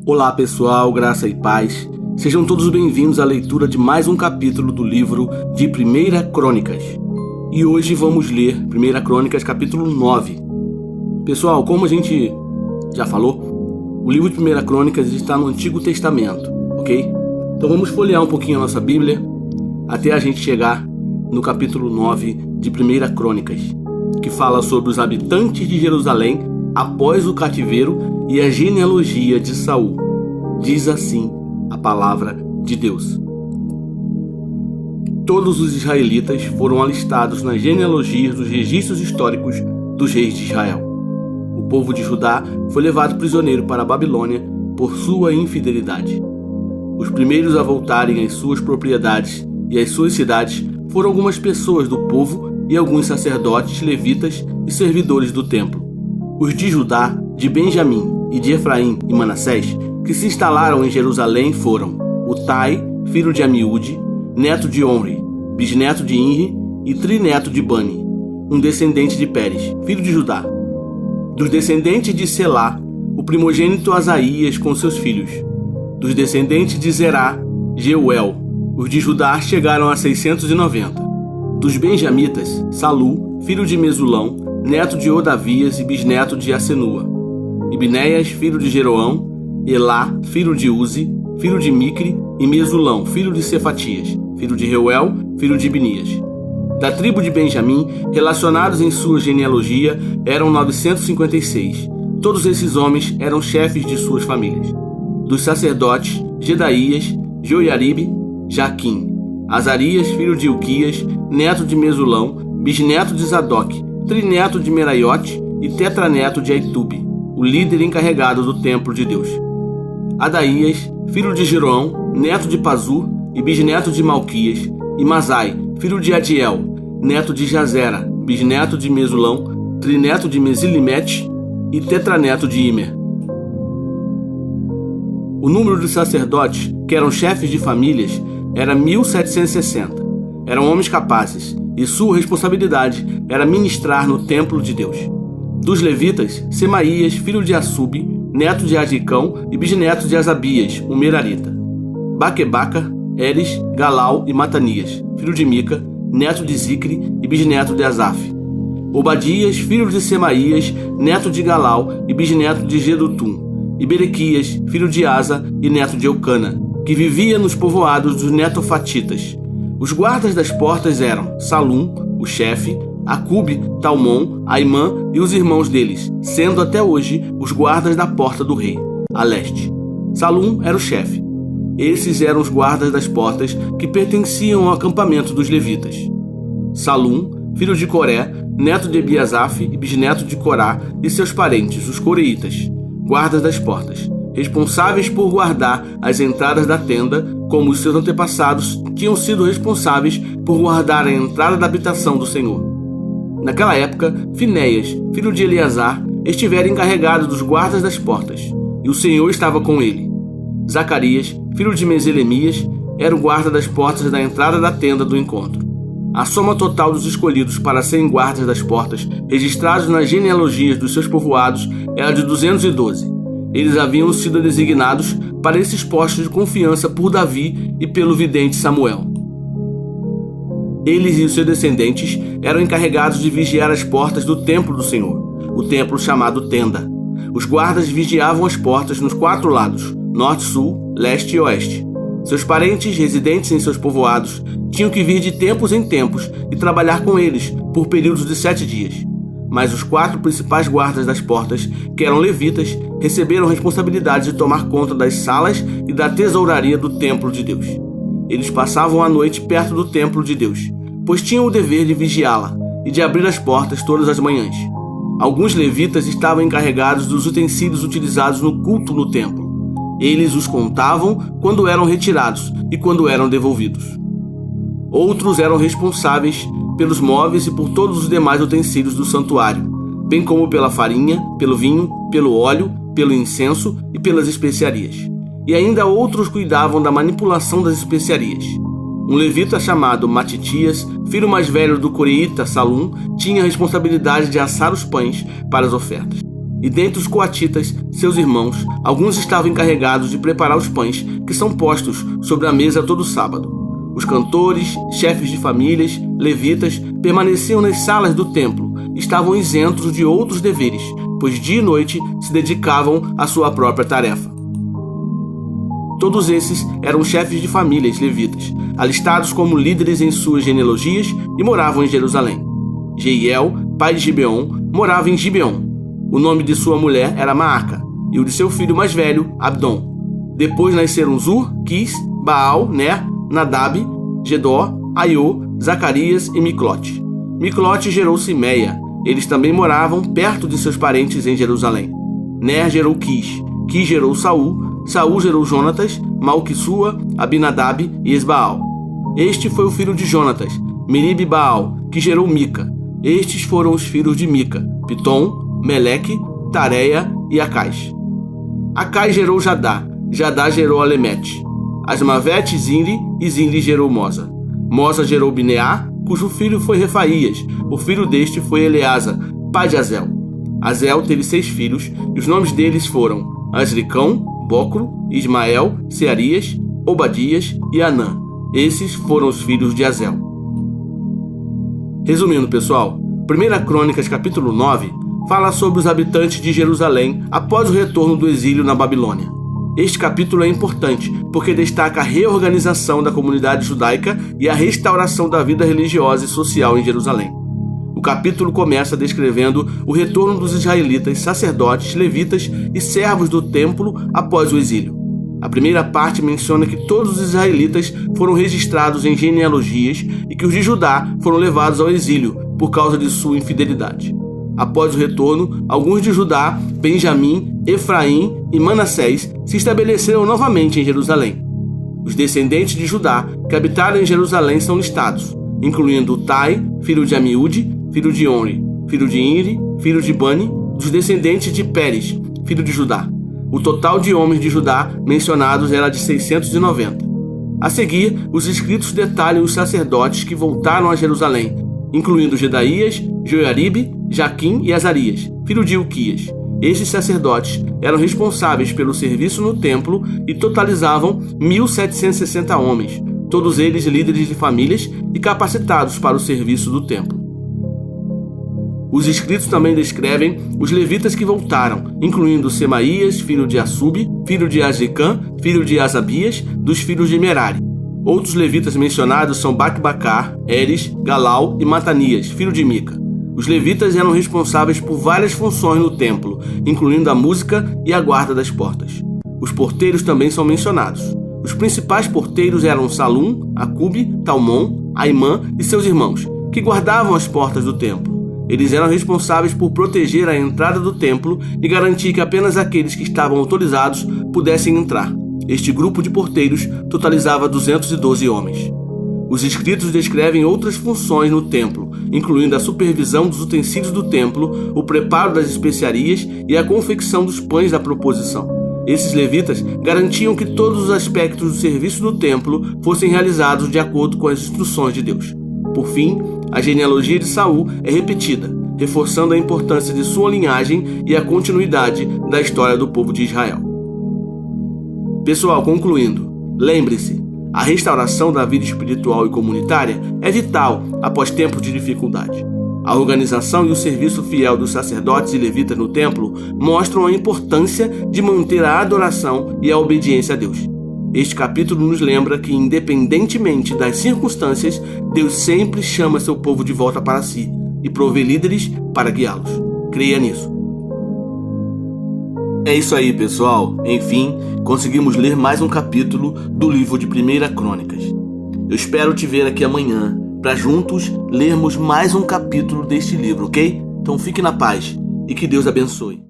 Olá pessoal, graça e paz. Sejam todos bem-vindos à leitura de mais um capítulo do livro de 1 Crônicas. E hoje vamos ler 1 Crônicas capítulo 9. Pessoal, como a gente já falou, o livro de 1 Crônicas está no Antigo Testamento, ok? Então vamos folhear um pouquinho a nossa Bíblia até a gente chegar no capítulo 9 de 1 Crônicas, que fala sobre os habitantes de Jerusalém após o cativeiro e a genealogia de Saul. Diz assim a palavra de Deus: todos os israelitas foram alistados nas genealogias dos registros históricos dos reis de Israel. O povo de Judá foi levado prisioneiro para a Babilônia por sua infidelidade. Os primeiros a voltarem às suas propriedades e às suas cidades foram algumas pessoas do povo e alguns sacerdotes, levitas e servidores do templo. Os de Judá, de Benjamim e de Efraim e Manassés, que se instalaram em Jerusalém, foram Utai, filho de Amiúde, neto de Onri, bisneto de Inri e trineto de Bani, um descendente de Pérez, filho de Judá. Dos descendentes de Selá, o primogênito Asaías com seus filhos. Dos descendentes de Zerá, Jeuel. Os de Judá chegaram a 690. Dos benjamitas, Salu, filho de Mesulão, neto de Odavias e bisneto de Asenua. Ibnéias, filho de Jeroão, Elá, filho de Uzi, filho de Micre, e Mesulão, filho de Cefatias, filho de Reuel, filho de Binias. Da tribo de Benjamim, relacionados em sua genealogia, eram 956. Todos esses homens eram chefes de suas famílias. Dos sacerdotes, Jedaías, Joiaribe, Jaquim, Azarias, filho de Ilquias, neto de Mesulão, bisneto de Zadok, trineto de Meraiote e tetraneto de Aitube, o líder encarregado do templo de Deus. Adaías, filho de Jeroão, neto de Pazur e bisneto de Malquias, e Masai, filho de Adiel, neto de Jazera, bisneto de Mesulão, trineto de Mesilimete e tetraneto de Imer. O número de sacerdotes, que eram chefes de famílias, era 1760. Eram homens capazes, e sua responsabilidade era ministrar no templo de Deus. Dos levitas, Semaías, filho de Assub, neto de Adicão e bisneto de Asabias, o Merarita. Baquebaca, Eres, Galau e Matanias, filho de Mica, neto de Zicre e bisneto de Asaf. Obadias, filho de Semaías, neto de Galau e bisneto de Gedutum. E Berequias, filho de Asa e neto de Eucana, que vivia nos povoados dos netofatitas. Os guardas das portas eram Salum, o chefe, Acube, Talmon, Aimã e os irmãos deles, sendo até hoje os guardas da porta do rei, a leste. Salum era o chefe. Esses eram os guardas das portas que pertenciam ao acampamento dos levitas. Salum, filho de Coré, neto de Ebiasaf e bisneto de Corá e seus parentes, os coreitas, guardas das portas, responsáveis por guardar as entradas da tenda, como os seus antepassados tinham sido responsáveis por guardar a entrada da habitação do Senhor. Naquela época, Finéias, filho de Eleazar, estivera encarregado dos guardas das portas, e o Senhor estava com ele. Zacarias, filho de Meselemias, era o guarda das portas da entrada da tenda do encontro. A soma total dos escolhidos para serem guardas das portas, registrados nas genealogias dos seus povoados, era de 212. Eles haviam sido designados para esses postos de confiança por Davi e pelo vidente Samuel. Eles e os seus descendentes eram encarregados de vigiar as portas do templo do Senhor, o templo chamado Tenda. Os guardas vigiavam as portas nos 4 lados, norte, sul, leste e oeste. Seus parentes, residentes em seus povoados, tinham que vir de tempos em tempos e trabalhar com eles por períodos de 7 dias. Mas os 4 principais guardas das portas, que eram levitas, receberam a responsabilidade de tomar conta das salas e da tesouraria do templo de Deus. Eles passavam a noite perto do templo de Deus, pois tinham o dever de vigiá-la e de abrir as portas todas as manhãs. Alguns levitas estavam encarregados dos utensílios utilizados no culto no templo. Eles os contavam quando eram retirados e quando eram devolvidos. Outros eram responsáveis pelos móveis e por todos os demais utensílios do santuário, bem como pela farinha, pelo vinho, pelo óleo, pelo incenso e pelas especiarias. E ainda outros cuidavam da manipulação das especiarias. Um levita chamado Matitias, filho mais velho do coreíta Salum, tinha a responsabilidade de assar os pães para as ofertas. E dentre os coatitas, seus irmãos, alguns estavam encarregados de preparar os pães que são postos sobre a mesa todo sábado. Os cantores, chefes de famílias, levitas, permaneciam nas salas do templo, estavam isentos de outros deveres, pois dia e noite se dedicavam à sua própria tarefa. Todos esses eram chefes de famílias levitas, alistados como líderes em suas genealogias e moravam em Jerusalém. Jeiel, pai de Gibeon, morava em Gibeon. O nome de sua mulher era Maaca, e o de seu filho mais velho, Abdon. Depois nasceram Zur, Quis, Baal, Ner, Nadab, Gedor, Aiô, Zacarias e Miclote. Miclote gerou Simeia. Eles também moravam perto de seus parentes em Jerusalém. Ner gerou Quis. Quis gerou Saul. Saul gerou Jonatas, Malquissua, Abinadab e Esbaal. Este foi o filho de Jonatas, Merib e Baal, que gerou Mica. Estes foram os filhos de Mica, Pitom, Meleque, Tareia e Acais. Acais gerou Jadá. Jadá gerou Alemete. Asmavete, Zinri, e Zinri gerou Moza. Moza gerou Bineá, cujo filho foi Refaías. O filho deste foi Eleasa, pai de Azel. Azel teve 6 filhos, e os nomes deles foram Asricão, Bocro, Ismael, Searias, Obadias e Anã. Esses foram os filhos de Azel. Resumindo, pessoal, 1 Crônicas capítulo 9 fala sobre os habitantes de Jerusalém após o retorno do exílio na Babilônia. Este capítulo é importante porque destaca a reorganização da comunidade judaica e a restauração da vida religiosa e social em Jerusalém. O capítulo começa descrevendo o retorno dos israelitas, sacerdotes, levitas e servos do templo após o exílio. A primeira parte menciona que todos os israelitas foram registrados em genealogias e que os de Judá foram levados ao exílio por causa de sua infidelidade. Após o retorno, alguns de Judá, Benjamim, Efraim e Manassés se estabeleceram novamente em Jerusalém. Os descendentes de Judá que habitaram em Jerusalém são listados, incluindo Tai, filho de Amiúde, filho de Onri, filho de Inri, filho de Bani, dos descendentes de Pérez, filho de Judá. O total de homens de Judá mencionados era de 690. A seguir, os escritos detalham os sacerdotes que voltaram a Jerusalém, incluindo Jedaías, Joiaribe, Jaquim e Azarias, filho de Ilquias. Esses sacerdotes eram responsáveis pelo serviço no templo e totalizavam 1.760 homens, todos eles líderes de famílias e capacitados para o serviço do templo. Os escritos também descrevem os levitas que voltaram, incluindo Semaías, filho de Assub, filho de Azricã, filho de Asabias, dos filhos de Merari. Outros levitas mencionados são Bacbacar, Eres, Galau e Matanias, filho de Mica. Os levitas eram responsáveis por várias funções no templo, incluindo a música e a guarda das portas. Os porteiros também são mencionados. Os principais porteiros eram Salum, Acube, Talmon, Aimã e seus irmãos, que guardavam as portas do templo. Eles eram responsáveis por proteger a entrada do templo e garantir que apenas aqueles que estavam autorizados pudessem entrar. Este grupo de porteiros totalizava 212 homens. Os escritos descrevem outras funções no templo, incluindo a supervisão dos utensílios do templo, o preparo das especiarias e a confecção dos pães da proposição. Esses levitas garantiam que todos os aspectos do serviço do templo fossem realizados de acordo com as instruções de Deus. Por fim, a genealogia de Saul é repetida, reforçando a importância de sua linhagem e a continuidade da história do povo de Israel. Pessoal, concluindo, lembre-se, a restauração da vida espiritual e comunitária é vital após tempos de dificuldade. A organização e o serviço fiel dos sacerdotes e levitas no templo mostram a importância de manter a adoração e a obediência a Deus. Este capítulo nos lembra que, independentemente das circunstâncias, Deus sempre chama seu povo de volta para si e provê líderes para guiá-los. Creia nisso. É isso aí, pessoal. Enfim, conseguimos ler mais um capítulo do livro de 1 Crônicas. Eu espero te ver aqui amanhã para juntos lermos mais um capítulo deste livro, ok? Então fique na paz e que Deus abençoe.